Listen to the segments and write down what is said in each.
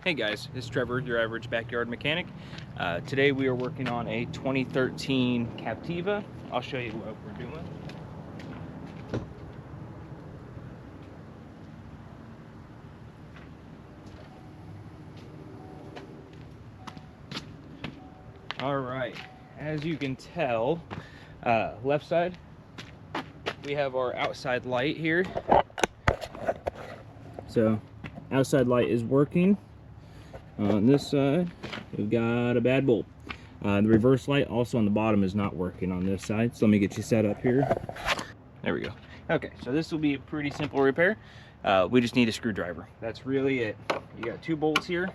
Hey guys, it's Trevor, your average backyard mechanic. Today we are working on a 2013 Captiva. I'll show you what we're doing. Alright, as you can tell, left side, we have our outside light here. So, outside light is working. On this side, we've got a bad bulb. The reverse light also on the bottom is not working on this side. So let me get you set up here. There we go. Okay, so this will be a pretty simple repair. We just need a screwdriver. That's really it. You got two bolts here,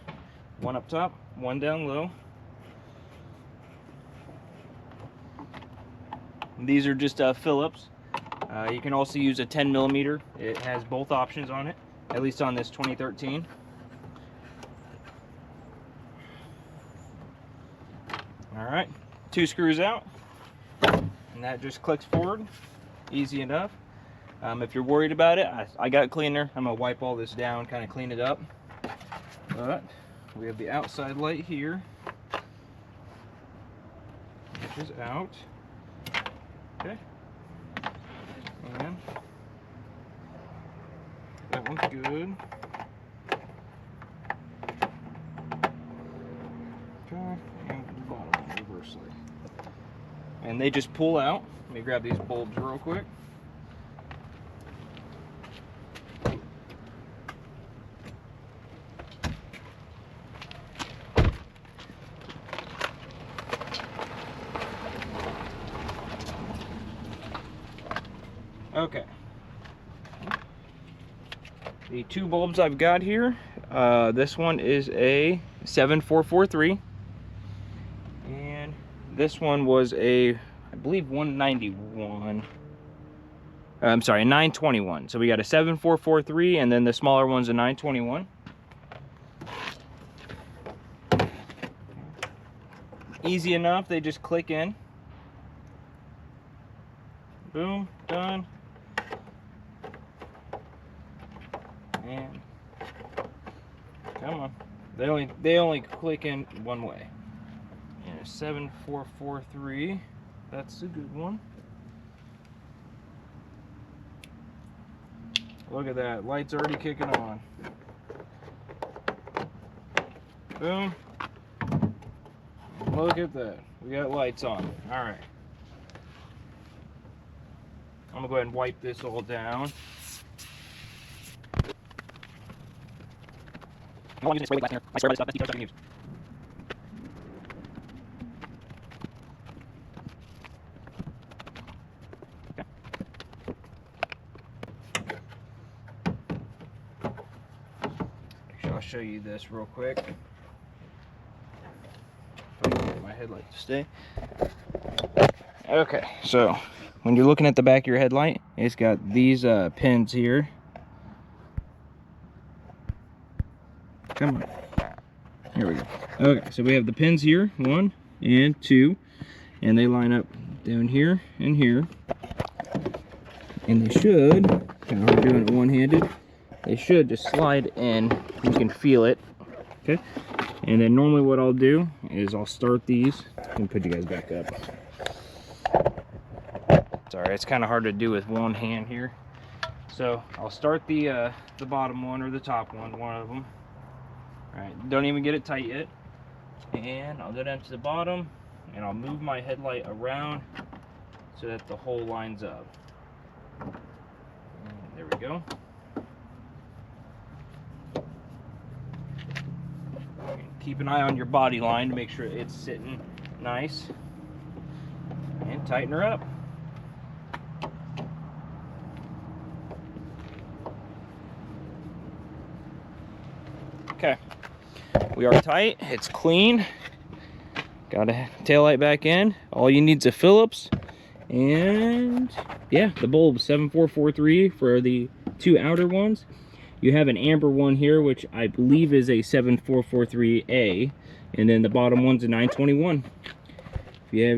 one up top, one down low. These are just Phillips. You can also use a 10mm. It has both options on it, at least on this 2013. Alright, two screws out, and that just clicks forward. Easy enough. If you're worried about it, I got a cleaner. I'm going to wipe all this down, kind of clean it up. But we have the outside light here, which is out. Okay. And that one's good. Okay. And the bottom one, reversely. And they just pull out. Let me grab these bulbs real quick. Okay. The two bulbs I've got here, this one is a 7443, and this one was a, I believe, 191. I'm sorry, a 921. So we got a 7443, and then the smaller one's a 921. Easy enough, they just click in. Boom, done. And come on, they only click in one way. And a 7443, that's a good one. Look at that, light's already kicking on. Boom. Look at that, we got lights on. All right. I'm gonna go ahead and wipe this all down. I'm using spray glass here. I swear by this stuff, that's the stuff I can use. Okay. I'll show you this real quick. If I can get my headlight to stay. Okay, so when you're looking at the back of your headlight, it's got these pins here. Come on. Here we go. Okay, so we have the pins here, 1 and 2, and they line up down here and here. And they should, kind of hard doing it one-handed, they should just slide in. You can feel it. Okay? And then normally what I'll do is I'll start these and put you guys back up. Sorry, it's kind of hard to do with one hand here. So I'll start the bottom one or the top one of them. All right, don't even get it tight yet. And I'll go down to the bottom, and I'll move my headlight around so that the hole lines up. And there we go. And keep an eye on your body line to make sure it's sitting nice. And tighten her up. Okay, we are tight, it's clean. Got a taillight back in. All you need is a Phillips, and yeah, the bulb 7443 for the two outer ones. You have an amber one here, which I believe is a 7443A, and then the bottom one's a 921. If you have